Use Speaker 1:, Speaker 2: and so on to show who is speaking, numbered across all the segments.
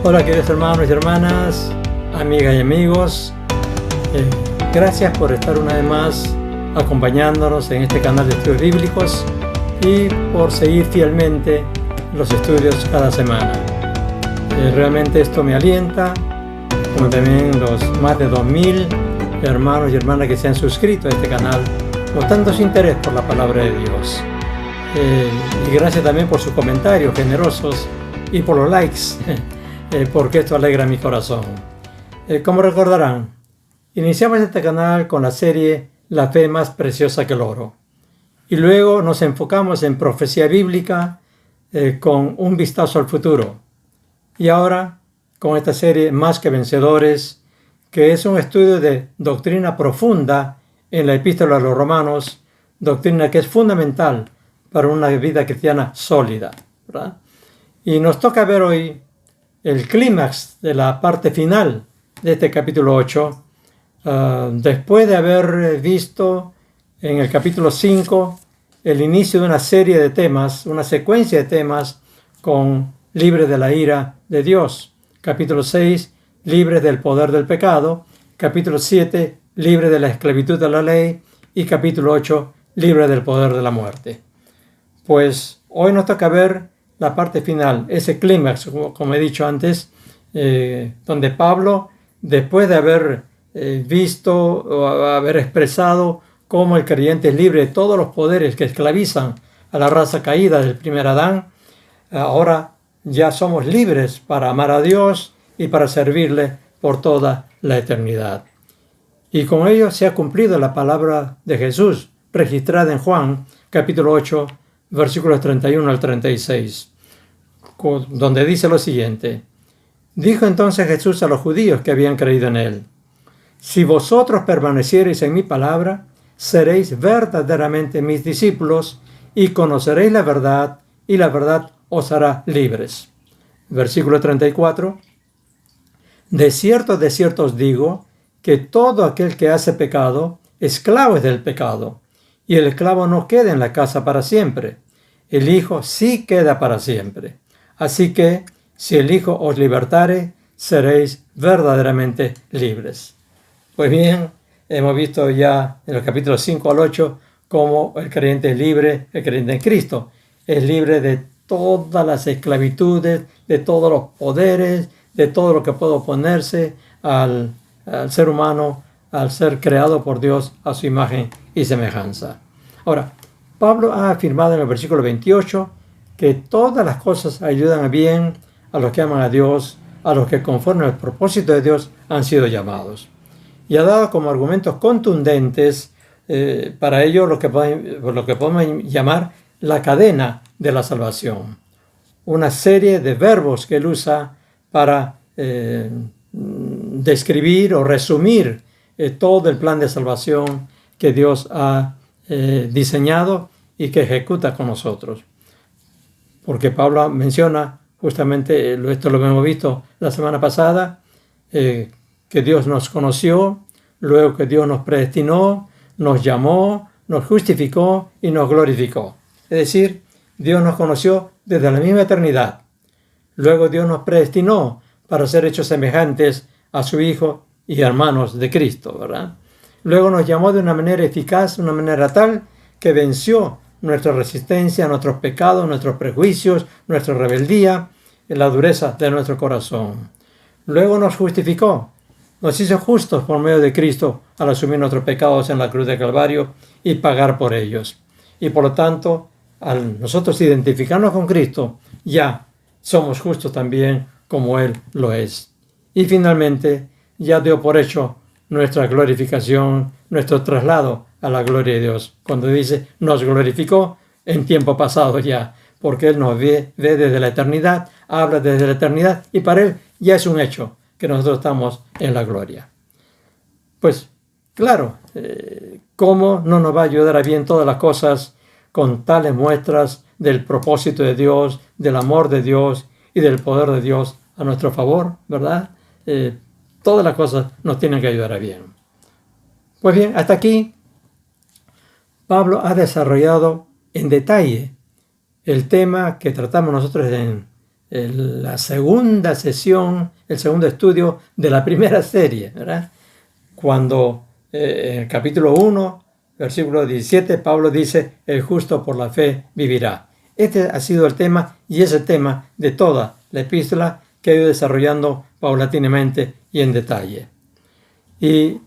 Speaker 1: Hola queridos hermanos y hermanas, amigas y amigos, gracias por estar una vez más acompañándonos en este canal de estudios bíblicos y por seguir fielmente los estudios cada semana. Realmente esto me alienta, como también los más de 2000 hermanos y hermanas que se han suscrito a este canal, mostrando su interés por la palabra de Dios. Y gracias también por sus comentarios generosos y por los likes, porque esto alegra mi corazón. Como recordarán, iniciamos este canal con la serie La fe más preciosa que el oro. Y luego nos enfocamos en profecía bíblica con un vistazo al futuro. Y ahora con esta serie Más que Vencedores, que es un estudio de doctrina profunda en la Epístola a los Romanos, doctrina que es fundamental para una vida cristiana sólida, ¿verdad? Y nos toca ver hoy el clímax de la parte final de este capítulo 8, después de haber visto en el capítulo 5 el inicio de una serie de temas, una secuencia de temas con libres de la ira de Dios. Capítulo 6, libres del poder del pecado. Capítulo 7, libres de la esclavitud de la ley. Y capítulo 8, libres del poder de la muerte. Pues hoy nos toca ver la parte final, ese clímax, como he dicho antes, donde Pablo, después de haber visto o haber expresado cómo el creyente es libre de todos los poderes que esclavizan a la raza caída del primer Adán, ahora ya somos libres para amar a Dios y para servirle por toda la eternidad. Y con ello se ha cumplido la palabra de Jesús, registrada en Juan, capítulo 8, versículos 31 al 36, donde dice lo siguiente: Dijo entonces Jesús a los judíos que habían creído en él: Si vosotros permaneciereis en mi palabra, seréis verdaderamente mis discípulos y conoceréis la verdad, y la verdad os hará libres. Versículo 34. De cierto os digo, que todo aquel que hace pecado, esclavo es del pecado. Y el esclavo no queda en la casa para siempre. El Hijo sí queda para siempre. Así que, si el Hijo os libertare, seréis verdaderamente libres. Pues bien, hemos visto ya en los capítulos 5 al 8 cómo el creyente es libre, el creyente en Cristo es libre de todas las esclavitudes, de todos los poderes, de todo lo que puede oponerse al ser humano, al ser creado por Dios a su imagen y semejanza. Ahora, Pablo ha afirmado en el versículo 28 que todas las cosas ayudan a bien a los que aman a Dios, a los que conforme al propósito de Dios han sido llamados. Y ha dado como argumentos contundentes para ello lo que podemos llamar la cadena de la salvación. Una serie de verbos que él usa para describir o resumir todo el plan de salvación que Dios ha diseñado y que ejecuta con nosotros. Porque Pablo menciona justamente, esto lo hemos visto la semana pasada, que Dios nos conoció, luego que Dios nos predestinó, nos llamó, nos justificó y nos glorificó. Es decir, Dios nos conoció desde la misma eternidad. Luego Dios nos predestinó para ser hechos semejantes a su Hijo y hermanos de Cristo, ¿verdad? Luego nos llamó de una manera eficaz, de una manera tal que venció nuestra resistencia, nuestros pecados, nuestros prejuicios, nuestra rebeldía, la dureza de nuestro corazón. Luego nos justificó, nos hizo justos por medio de Cristo al asumir nuestros pecados en la cruz de Calvario y pagar por ellos. Y por lo tanto, al nosotros identificarnos con Cristo, ya somos justos también como Él lo es. Y finalmente, ya dio por hecho nuestra glorificación, nuestro traslado a la gloria de Dios. Cuando dice nos glorificó en tiempo pasado ya, porque Él nos ve desde la eternidad, habla desde la eternidad y para Él ya es un hecho que nosotros estamos en la gloria. Pues claro, ¿cómo no nos va a ayudar a bien todas las cosas con tales muestras del propósito de Dios, del amor de Dios y del poder de Dios a nuestro favor, ¿verdad? Todas las cosas nos tienen que ayudar a bien. Pues bien, hasta aquí Pablo ha desarrollado en detalle el tema que tratamos nosotros en la segunda sesión, el segundo estudio de la primera serie, ¿verdad? Cuando en el capítulo 1, versículo 17, Pablo dice, el justo por la fe vivirá. Este ha sido el tema y es el tema de toda la epístola que ha ido desarrollando paulatinamente y en detalle. Y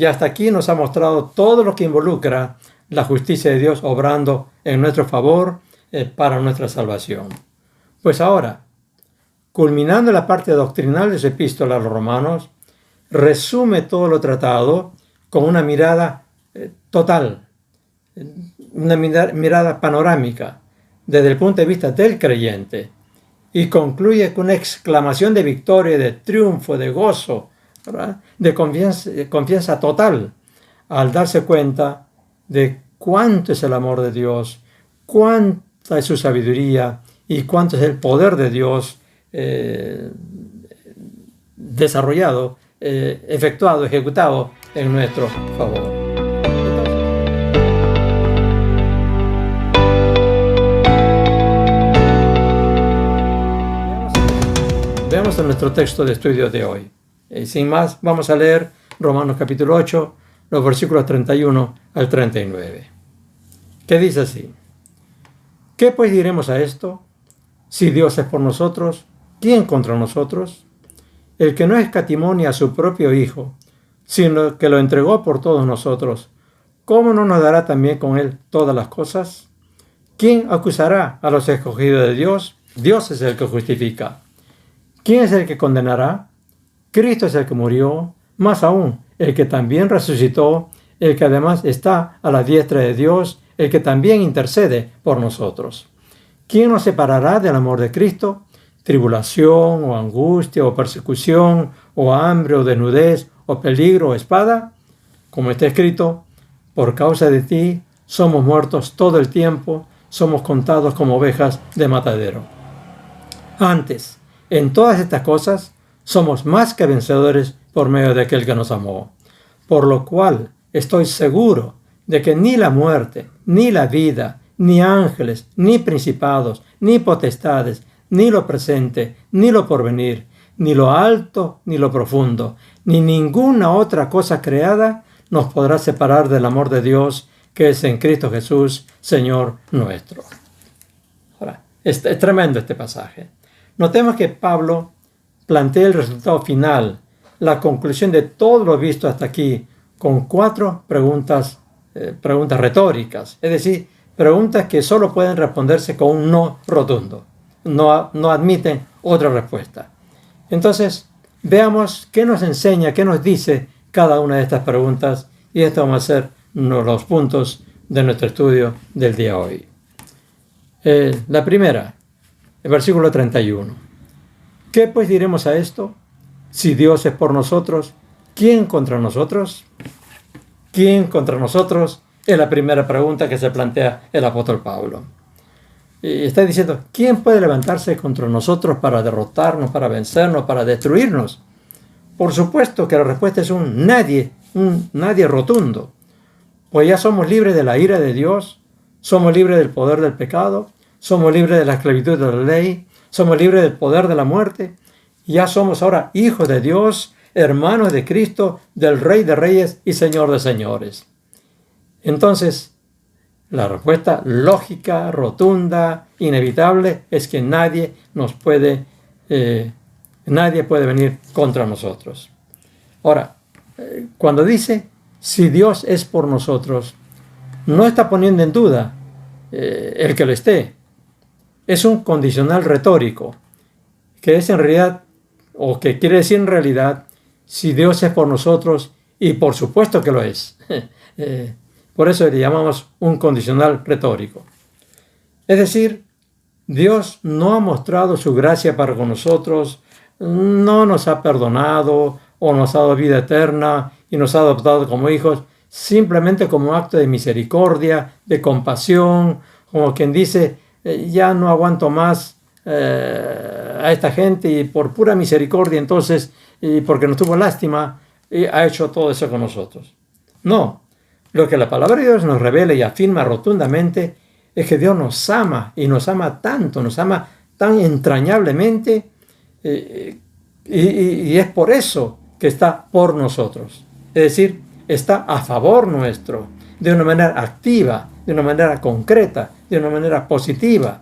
Speaker 1: hasta aquí nos ha mostrado todo lo que involucra la justicia de Dios obrando en nuestro favor para nuestra salvación. Pues ahora, culminando la parte doctrinal de su epístola a los romanos, resume todo lo tratado con una mirada total, una mirada panorámica desde el punto de vista del creyente, y concluye con una exclamación de victoria, de triunfo, de gozo, ¿verdad? De confianza total, al darse cuenta de cuánto es el amor de Dios, cuánta es su sabiduría y cuánto es el poder de Dios desarrollado, efectuado, ejecutado en nuestro favor. Veamos en nuestro texto de estudio de hoy. Sin más, vamos a leer Romanos capítulo 8, los versículos 31 al 39. ¿Qué dice así? ¿Qué pues diremos a esto? Si Dios es por nosotros, ¿quién contra nosotros? El que no escatimó ni a su propio Hijo, sino que lo entregó por todos nosotros, ¿cómo no nos dará también con él todas las cosas? ¿Quién acusará a los escogidos de Dios? Dios es el que justifica. ¿Quién es el que condenará? Cristo es el que murió, más aún, el que también resucitó, el que además está a la diestra de Dios, el que también intercede por nosotros. ¿Quién nos separará del amor de Cristo? ¿Tribulación, o angustia, o persecución, o hambre, o desnudez, o peligro, o espada? Como está escrito, por causa de ti somos muertos todo el tiempo, somos contados como ovejas de matadero. Antes, en todas estas cosas, somos más que vencedores por medio de aquel que nos amó. Por lo cual estoy seguro de que ni la muerte, ni la vida, ni ángeles, ni principados, ni potestades, ni lo presente, ni lo porvenir, ni lo alto, ni lo profundo, ni ninguna otra cosa creada nos podrá separar del amor de Dios que es en Cristo Jesús, Señor nuestro. Ahora, es tremendo este pasaje. Notemos que Pablo plantea el resultado final, la conclusión de todo lo visto hasta aquí, con 4 preguntas retóricas, es decir, preguntas que solo pueden responderse con un no rotundo, no admiten otra respuesta. Entonces, veamos qué nos enseña, qué nos dice cada una de estas preguntas, y estos van a ser los puntos de nuestro estudio del día de hoy. La primera, el versículo 31. ¿Qué pues diremos a esto? Si Dios es por nosotros, ¿quién contra nosotros? ¿Quién contra nosotros? Es la primera pregunta que se plantea el apóstol Pablo. Y está diciendo, ¿quién puede levantarse contra nosotros para derrotarnos, para vencernos, para destruirnos? Por supuesto que la respuesta es un nadie rotundo. Pues ya somos libres de la ira de Dios, somos libres del poder del pecado, somos libres de la esclavitud de la ley, somos libres del poder de la muerte. Ya somos ahora hijos de Dios, hermanos de Cristo, del Rey de Reyes y Señor de Señores. Entonces, la respuesta lógica, rotunda, inevitable, es que nadie puede venir contra nosotros. Ahora, cuando dice, si Dios es por nosotros, no está poniendo en duda el que lo esté. Es un condicional retórico, que es en realidad, o que quiere decir en realidad, si Dios es por nosotros, y por supuesto que lo es. Por eso le llamamos un condicional retórico. Es decir, Dios no ha mostrado su gracia para con nosotros, no nos ha perdonado o nos ha dado vida eterna y nos ha adoptado como hijos, simplemente como un acto de misericordia, de compasión, como quien dice, ya no aguanto más a esta gente y por pura misericordia entonces, y porque nos tuvo lástima, ha hecho todo eso con nosotros. No. Lo que la palabra de Dios nos revela y afirma rotundamente es que Dios nos ama y nos ama tanto, nos ama tan entrañablemente, y es por eso que está por nosotros. Es decir, está a favor nuestro, de una manera activa, de una manera concreta, de una manera positiva.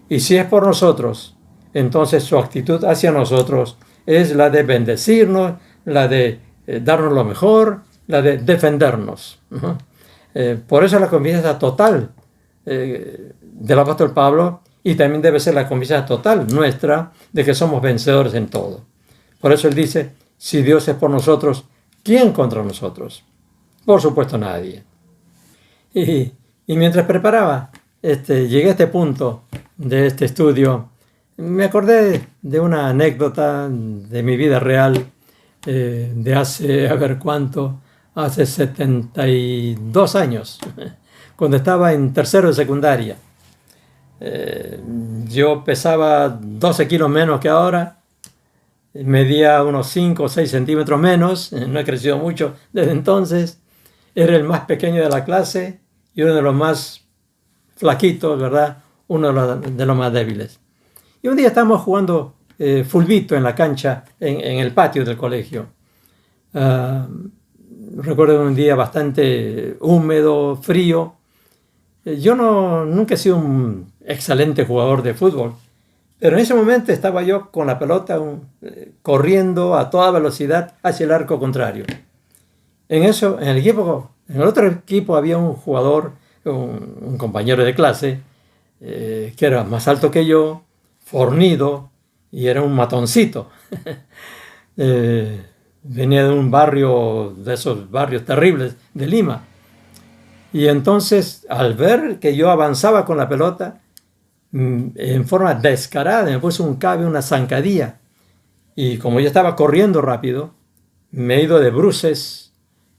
Speaker 1: Y si es por nosotros, entonces su actitud hacia nosotros es la de bendecirnos, la de darnos lo mejor, la de defendernos. Por eso la confianza total del apóstol Pablo, y también debe ser la confianza total nuestra de que somos vencedores en todo. Por eso él dice, si Dios es por nosotros, ¿quién contra nosotros? Por supuesto nadie. Y mientras preparaba, llegué a este punto de este estudio, me acordé de una anécdota de mi vida real, de hace, hace 72 años, cuando estaba en tercero de secundaria. Yo pesaba 12 kilos menos que ahora, medía unos 5 o 6 centímetros menos, no he crecido mucho desde entonces, era el más pequeño de la clase y uno de los más flaquitos, ¿verdad? Uno de los más débiles. Y un día estábamos jugando fulbito en la cancha, en el patio del colegio. Recuerdo un día bastante húmedo, frío. Yo nunca he sido un excelente jugador de fútbol, pero en ese momento estaba yo con la pelota corriendo a toda velocidad hacia el arco contrario. En el otro equipo había un jugador, un compañero de clase, que era más alto que yo, fornido, y era un matoncito. Venía de un barrio, de esos barrios terribles de Lima. Y entonces, al ver que yo avanzaba con la pelota, en forma descarada, me puso un cabe, una zancadilla. Y como yo estaba corriendo rápido, me he ido de bruces,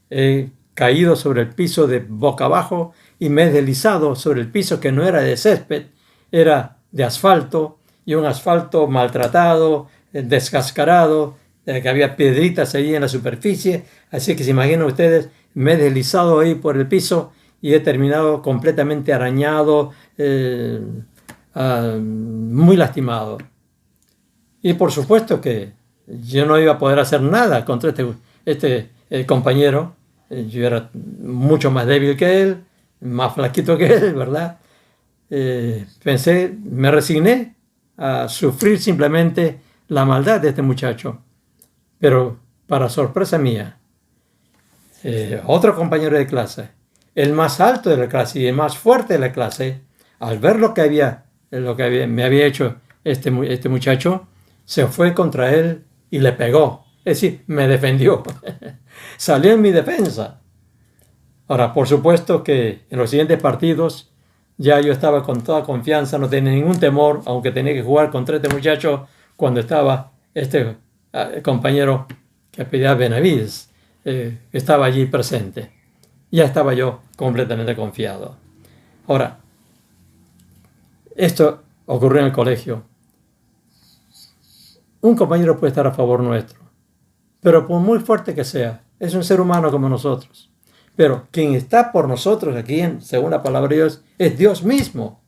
Speaker 1: he caído sobre el piso de boca abajo y me he deslizado sobre el piso que no era de césped, era de asfalto, y un asfalto maltratado, descascarado, que había piedritas ahí en la superficie. Así que se imaginan ustedes, me he deslizado ahí por el piso y he terminado completamente arañado, muy lastimado. Y por supuesto que yo no iba a poder hacer nada contra este compañero. Yo era mucho más débil que él, más flaquito que él, ¿verdad? Me resigné a sufrir simplemente la maldad de este muchacho. Pero para sorpresa mía, otro compañero de clase, el más alto de la clase y el más fuerte de la clase, al ver lo que me había hecho este muchacho, se fue contra él y le pegó. Es decir, me defendió. Salió en mi defensa. Ahora, por supuesto que en los siguientes partidos ya yo estaba con toda confianza, no tenía ningún temor, aunque tenía que jugar contra este muchacho cuando estaba este compañero que apellidaba Benavides, estaba allí presente. Ya estaba yo completamente confiado. Ahora, esto ocurrió en el colegio. Un compañero puede estar a favor nuestro, pero por muy fuerte que sea, es un ser humano como nosotros. Pero quien está por nosotros aquí, según la palabra de Dios, es Dios mismo.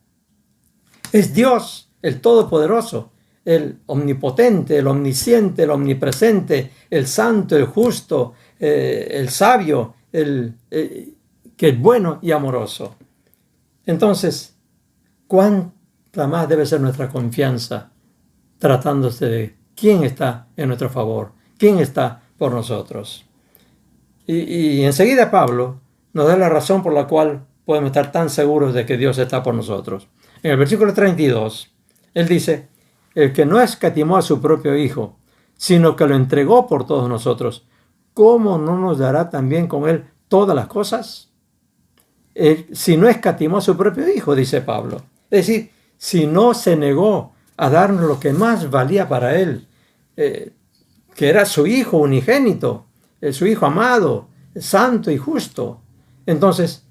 Speaker 1: Es Dios, el Todopoderoso, el omnipotente, el omnisciente, el omnipresente, el santo, el justo, el sabio, que es bueno y amoroso. Entonces, ¿cuánta más debe ser nuestra confianza tratándose de quién está en nuestro favor, quién está por nosotros? Y enseguida Pablo nos da la razón por la cual podemos estar tan seguros de que Dios está por nosotros. En el versículo 32, él dice, el que no escatimó a su propio Hijo, sino que lo entregó por todos nosotros, ¿cómo no nos dará también con él todas las cosas? Si no escatimó a su propio Hijo, dice Pablo. Es decir, si no se negó a darnos lo que más valía para él, que era su Hijo unigénito, su Hijo amado, santo y justo. Entonces,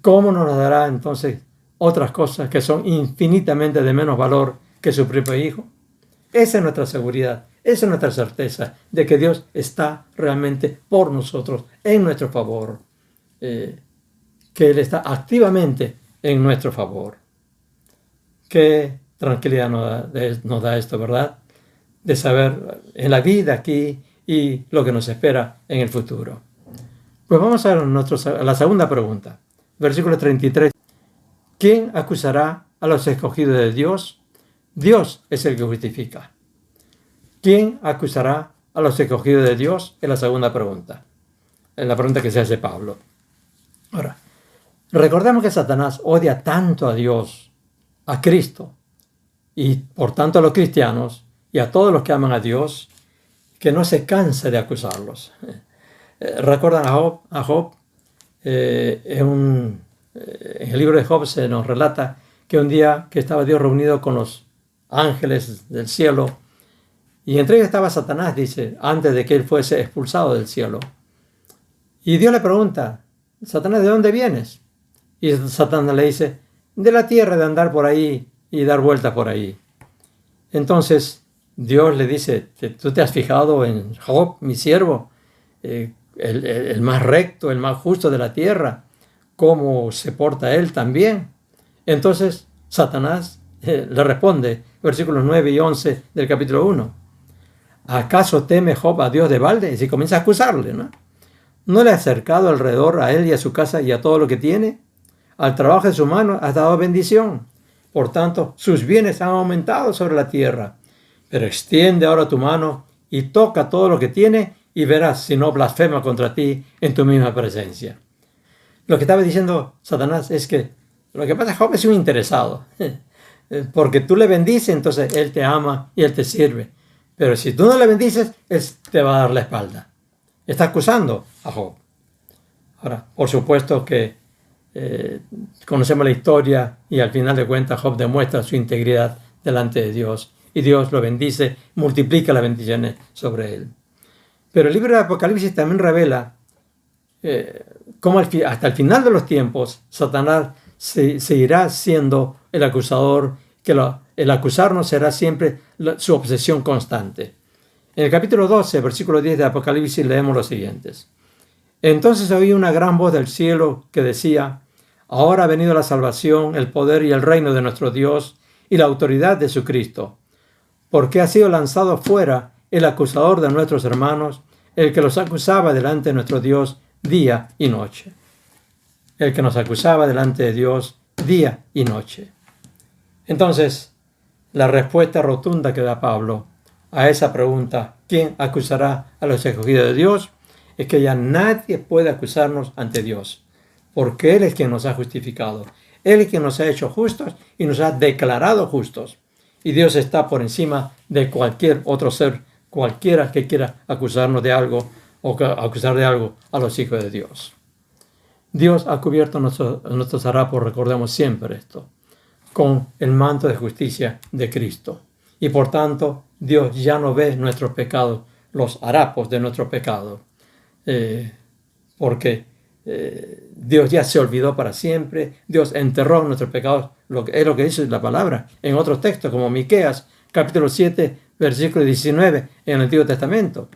Speaker 1: ¿cómo no nos dará entonces otras cosas que son infinitamente de menos valor que su propio Hijo? Esa es nuestra seguridad, esa es nuestra certeza de que Dios está realmente por nosotros, en nuestro favor, que Él está activamente en nuestro favor. Qué tranquilidad nos da esto, ¿verdad? De saber en la vida aquí y lo que nos espera en el futuro. Pues vamos a la segunda pregunta. Versículo 33. ¿Quién acusará a los escogidos de Dios? Dios es el que justifica. ¿Quién acusará a los escogidos de Dios? Es la segunda pregunta. Es la pregunta que se hace Pablo. Ahora, recordemos que Satanás odia tanto a Dios, a Cristo, y por tanto a los cristianos y a todos los que aman a Dios, que no se cansa de acusarlos. ¿Recuerdan a Job? En el libro de Job se nos relata que un día que estaba Dios reunido con los ángeles del cielo, y entre ellos estaba Satanás, dice, antes de que él fuese expulsado del cielo. Y Dios le pregunta, Satanás, ¿de dónde vienes? Y Satanás le dice, de la tierra, de andar por ahí y dar vueltas por ahí. Entonces Dios le dice, ¿tú te has fijado en Job, mi siervo? El más recto, el más justo de la tierra, cómo se porta él también. Entonces Satanás le responde, versículos 9 y 11 del capítulo 1. ¿Acaso teme Job a Dios de balde? Y si comienza a acusarle, ¿no? ¿No le ha acercado alrededor a él y a su casa y a todo lo que tiene? Al trabajo de su mano has dado bendición. Por tanto, sus bienes han aumentado sobre la tierra. Pero extiende ahora tu mano y toca todo lo que tiene y verás si no blasfema contra ti en tu misma presencia. Lo que estaba diciendo Satanás es que lo que pasa es que Job es un interesado. Porque tú le bendices, entonces él te ama y él te sirve. Pero si tú no le bendices, él te va a dar la espalda. Está acusando a Job. Ahora, por supuesto que conocemos la historia y al final de cuentas Job demuestra su integridad delante de Dios. Y Dios lo bendice, multiplica las bendiciones sobre él. Pero el libro de Apocalipsis también revela cómo hasta el final de los tiempos Satanás seguirá siendo el acusador, que el acusarnos será siempre su obsesión constante. En el capítulo 12, versículo 10 de Apocalipsis leemos los siguientes. Entonces oí una gran voz del cielo que decía, ahora ha venido la salvación, el poder y el reino de nuestro Dios y la autoridad de su Cristo, porque ha sido lanzado fuera el acusador de nuestros hermanos, el que los acusaba delante de nuestro Dios día y noche. El que nos acusaba delante de Dios día y noche. Entonces, la respuesta rotunda que da Pablo a esa pregunta, ¿quién acusará a los escogidos de Dios? Es que ya nadie puede acusarnos ante Dios, porque Él es quien nos ha justificado. Él es quien nos ha hecho justos y nos ha declarado justos. Y Dios está por encima de cualquier otro ser, cualquiera que quiera acusarnos de algo o acusar de algo a los hijos de Dios. Dios ha cubierto nuestros harapos, recordemos siempre esto, con el manto de justicia de Cristo. Y por tanto, Dios ya no ve nuestros pecados, los harapos de nuestro pecado, porque Dios ya se olvidó para siempre. Dios enterró nuestros pecados, es lo que dice la palabra en otros textos como Miqueas, capítulo 7, versículo 19 en el Antiguo Testamento.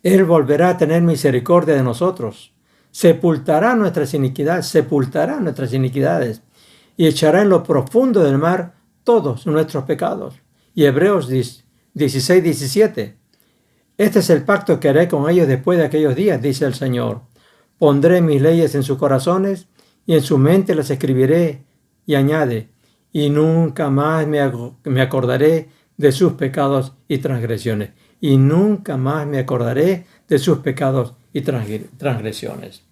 Speaker 1: Él volverá a tener misericordia de nosotros, sepultará nuestras iniquidades y echará en lo profundo del mar todos nuestros pecados. Y Hebreos 16, 17. Este es el pacto que haré con ellos después de aquellos días, dice el Señor. Pondré mis leyes en sus corazones y en su mente las escribiré. Y añade, y nunca más me acordaré de sus pecados y transgresiones. Y nunca más me acordaré de sus pecados y transgresiones.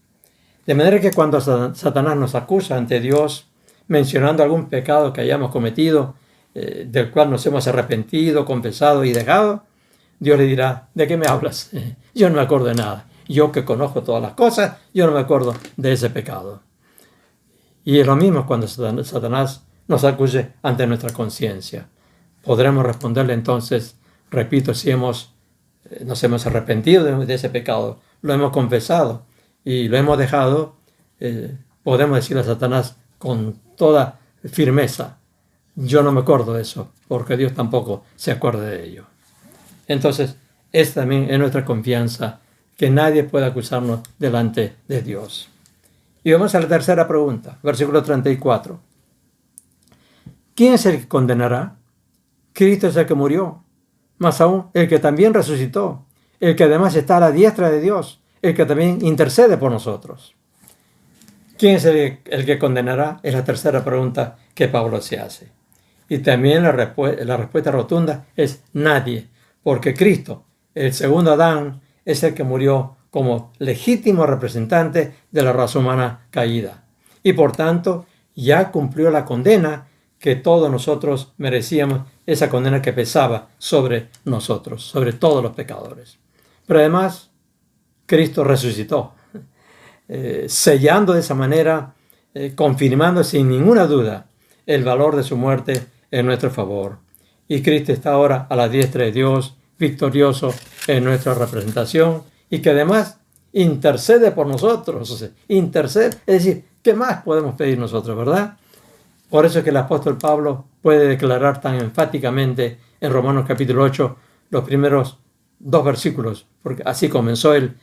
Speaker 1: De manera que cuando Satanás nos acusa ante Dios, mencionando algún pecado que hayamos cometido, del cual nos hemos arrepentido, confesado y dejado, Dios le dirá, ¿de qué me hablas? Yo no me acuerdo de nada. Yo que conozco todas las cosas, yo no me acuerdo de ese pecado. Y es lo mismo cuando Satanás nos acuse ante nuestra conciencia. Podremos responderle entonces, repito, si nos hemos arrepentido de ese pecado, lo hemos confesado y lo hemos dejado, podemos decirle a Satanás con toda firmeza, yo no me acuerdo de eso, porque Dios tampoco se acuerda de ello. Entonces, esta también es nuestra confianza, que nadie puede acusarnos delante de Dios. Y vamos a la tercera pregunta, versículo 34. ¿quién es el que condenará? Cristo es el que murió, más aún el que también resucitó, el que además está a la diestra de Dios, el que también intercede por nosotros. ¿Quién es el que condenará? Es la tercera pregunta que Pablo se hace. Y también la respuesta rotunda es nadie, porque Cristo, el segundo Adán, es el que murió como legítimo representante de la raza humana caída. Y por tanto, ya cumplió la condena que todos nosotros merecíamos, esa condena que pesaba sobre nosotros, sobre todos los pecadores. Pero además, Cristo resucitó, sellando de esa manera, confirmando sin ninguna duda el valor de su muerte en nuestro favor. Y Cristo está ahora a la diestra de Dios, victorioso en nuestra representación, y que además intercede por nosotros. O sea, intercede, es decir, ¿qué más podemos pedir nosotros, verdad? Por eso es que el apóstol Pablo puede declarar tan enfáticamente en Romanos capítulo 8 los primeros 2 versículos, porque así comenzó el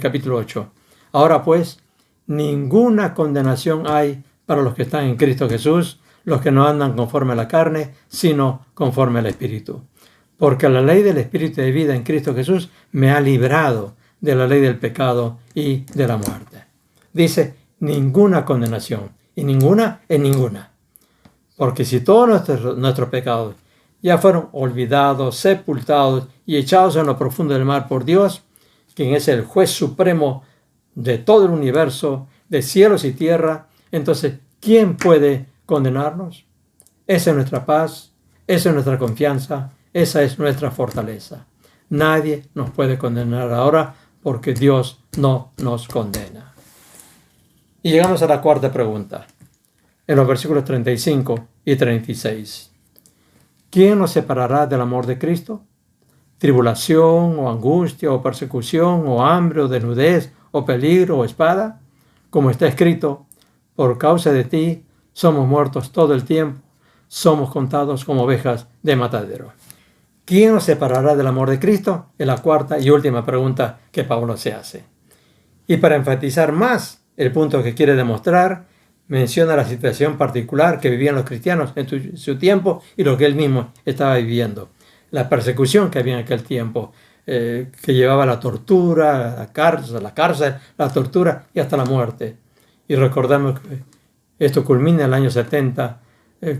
Speaker 1: capítulo 8. Ahora pues, ninguna condenación hay para los que están en Cristo Jesús, los que no andan conforme a la carne, sino conforme al Espíritu. Porque la ley del Espíritu de vida en Cristo Jesús me ha librado de la ley del pecado y de la muerte. Dice, ninguna condenación, y ninguna en ninguna. Porque si todos nuestros pecados ya fueron olvidados, sepultados y echados en lo profundo del mar por Dios, quien es el juez supremo de todo el universo, de cielos y tierra, entonces, ¿quién puede condenarnos? Esa es nuestra paz, esa es nuestra confianza, esa es nuestra fortaleza. Nadie nos puede condenar ahora porque Dios no nos condena. Y llegamos a la cuarta pregunta, en los versículos 35 y 36. ¿Quién nos separará del amor de Cristo? ¿Tribulación o angustia o persecución o hambre o desnudez o peligro o espada? Como está escrito, por causa de ti somos muertos todo el tiempo, somos contados como ovejas de matadero. ¿Quién nos separará del amor de Cristo? Es la cuarta y última pregunta que Pablo se hace. Y para enfatizar más el punto que quiere demostrar, menciona la situación particular que vivían los cristianos en su tiempo y lo que él mismo estaba viviendo. La persecución que había en aquel tiempo, que llevaba a la tortura, a la cárcel, la tortura y hasta la muerte. Y recordamos que esto culmina en el año 70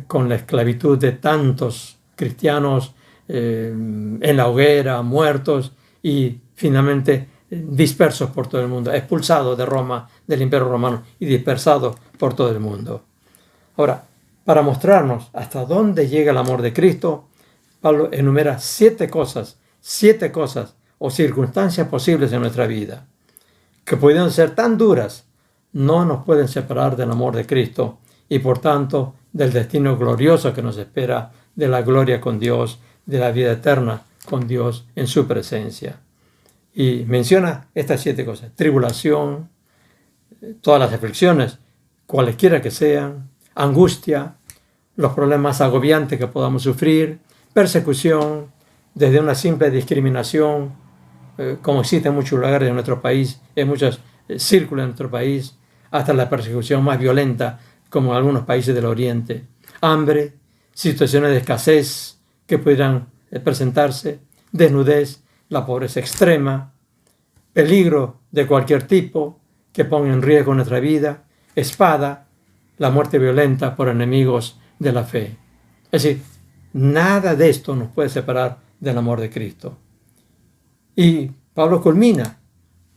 Speaker 1: con la esclavitud de tantos cristianos en la hoguera, muertos y finalmente dispersos por todo el mundo, expulsados de Roma, del Imperio Romano y dispersados por todo el mundo. Ahora, para mostrarnos hasta dónde llega el amor de Cristo, Pablo enumera 7 cosas o circunstancias posibles en nuestra vida, que pueden ser tan duras, no nos pueden separar del amor de Cristo y por tanto del destino glorioso que nos espera, de la gloria con Dios, de la vida eterna con Dios en su presencia. Y menciona estas 7 cosas: tribulación, todas las aflicciones, cualesquiera que sean, angustia, los problemas agobiantes que podamos sufrir, persecución, desde una simple discriminación, como existe en muchos lugares de nuestro país, en muchos círculos de nuestro país, hasta la persecución más violenta, como en algunos países del Oriente, hambre, situaciones de escasez que pudieran presentarse, desnudez, la pobreza extrema, peligro de cualquier tipo que ponga en riesgo nuestra vida, espada, la muerte violenta por enemigos de la fe. Es decir, nada de esto nos puede separar del amor de Cristo. Y Pablo culmina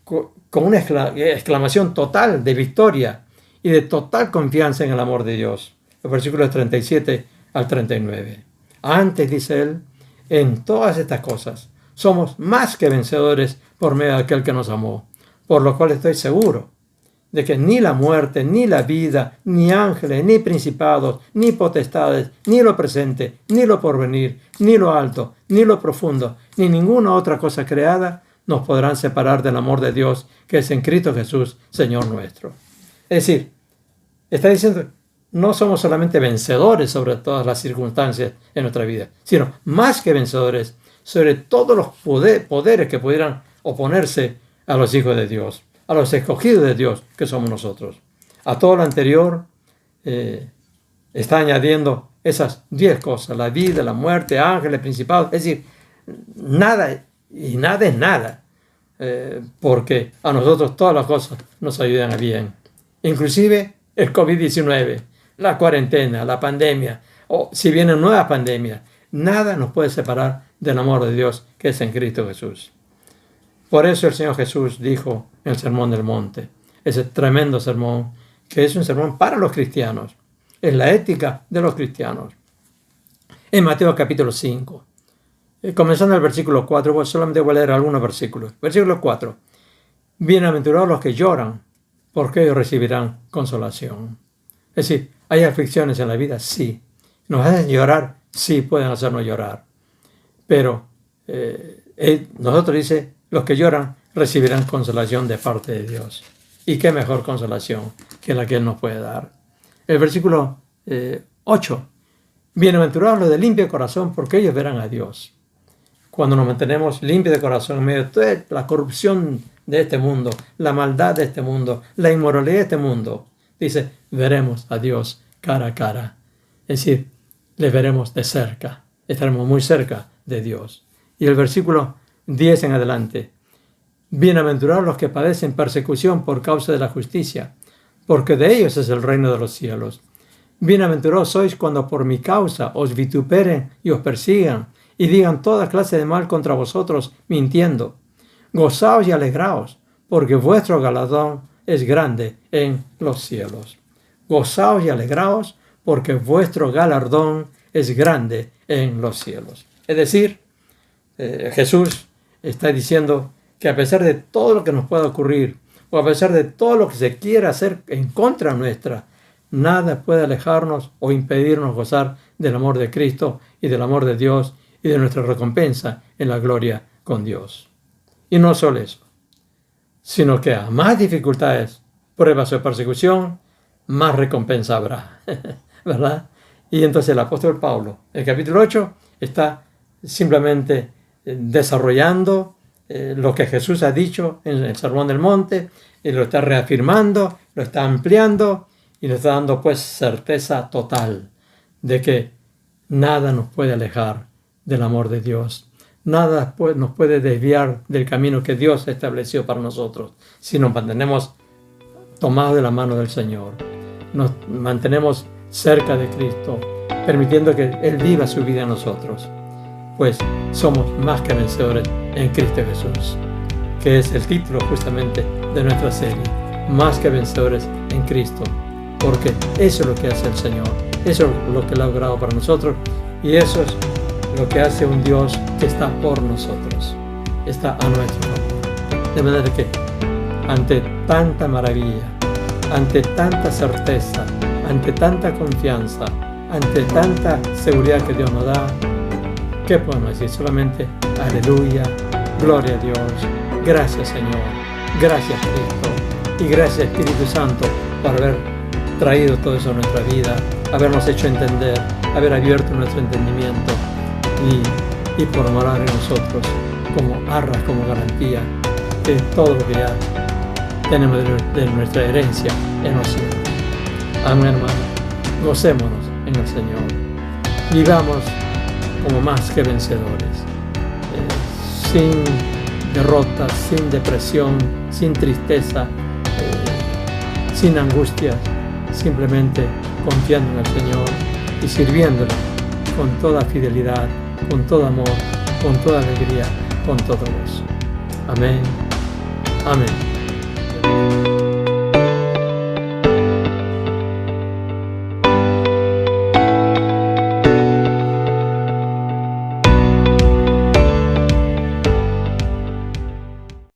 Speaker 1: con una exclamación total de victoria y de total confianza en el amor de Dios. Los versículos 37 al 39. Antes, dice él, en todas estas cosas somos más que vencedores por medio de aquel que nos amó, por lo cual estoy seguro de que ni la muerte, ni la vida, ni ángeles, ni principados, ni potestades, ni lo presente, ni lo porvenir, ni lo alto, ni lo profundo, ni ninguna otra cosa creada nos podrán separar del amor de Dios que es en Cristo Jesús, Señor nuestro. Es decir, está diciendo, no somos solamente vencedores sobre todas las circunstancias en nuestra vida, sino más que vencedores sobre todos los poderes que pudieran oponerse a los hijos de Dios, a los escogidos de Dios que somos nosotros. A todo lo anterior está añadiendo esas 10 cosas, la vida, la muerte, ángeles, principados, es decir, nada y nada es nada, porque a nosotros todas las cosas nos ayudan a bien, inclusive el COVID-19, la cuarentena, la pandemia, o si vienen nuevas pandemias, nada nos puede separar del amor de Dios que es en Cristo Jesús. Por eso el Señor Jesús dijo en el Sermón del Monte, ese tremendo sermón, que es un sermón para los cristianos, es la ética de los cristianos. En Mateo capítulo 5, comenzando el versículo 4, solamente voy a leer algunos versículos. Versículo 4, bienaventurados los que lloran, porque ellos recibirán consolación. Es decir, ¿hay aflicciones en la vida? Sí. ¿Nos hacen llorar? Sí, pueden hacernos llorar. Pero nosotros dice, los que lloran recibirán consolación de parte de Dios. ¿Y qué mejor consolación que la que Él nos puede dar? El versículo 8. Bienaventurados los de limpio corazón, porque ellos verán a Dios. Cuando nos mantenemos limpios de corazón en medio de toda la corrupción de este mundo, la maldad de este mundo, la inmoralidad de este mundo, dice, veremos a Dios cara a cara. Es decir, le veremos de cerca. Estaremos muy cerca de Dios. Y el versículo 10 en adelante. Bienaventurados los que padecen persecución por causa de la justicia, porque de ellos es el reino de los cielos. Bienaventurados sois cuando por mi causa os vituperen y os persigan, y digan toda clase de mal contra vosotros, mintiendo. Gozaos y alegraos, porque vuestro galardón es grande en los cielos. Gozaos y alegraos, porque vuestro galardón es grande en los cielos. Es decir, Jesús está diciendo que a pesar de todo lo que nos pueda ocurrir, o a pesar de todo lo que se quiera hacer en contra nuestra, nada puede alejarnos o impedirnos gozar del amor de Cristo y del amor de Dios y de nuestra recompensa en la gloria con Dios. Y no solo eso, sino que a más dificultades, pruebas o persecución, más recompensa habrá, ¿verdad? Y entonces el apóstol Pablo, en el capítulo 8, está simplemente desarrollando lo que Jesús ha dicho en el Sermón del Monte, y lo está reafirmando, lo está ampliando, y nos está dando pues certeza total de que nada nos puede alejar del amor de Dios. Nada nos puede desviar del camino que Dios estableció para nosotros si nos mantenemos tomados de la mano del Señor. Nos mantenemos cerca de Cristo, permitiendo que Él viva su vida en nosotros. Pues somos más que vencedores en Cristo Jesús, que es el título justamente de nuestra serie. Más que vencedores en Cristo. Porque eso es lo que hace el Señor. Eso es lo que Él ha logrado para nosotros. Y eso es lo que hace un Dios que está por nosotros. Está a nuestro favor. De manera que ante tanta maravilla, ante tanta certeza, ante tanta confianza, ante tanta seguridad que Dios nos da, ¿qué podemos decir? Solamente aleluya, gloria a Dios, gracias Señor, gracias Cristo y gracias Espíritu Santo por haber traído todo eso a nuestra vida, habernos hecho entender, haber abierto nuestro entendimiento y por morar en nosotros como arras, como garantía de todo lo que ya tenemos de nuestra herencia en los cielos. Amén, hermano. Gocémonos en el Señor. Vivamos como más que vencedores, sin derrotas, sin depresión, sin tristeza, sin angustia, simplemente confiando en el Señor y sirviéndole con toda fidelidad, con todo amor, con toda alegría, con todo gozo. Amén. Amén.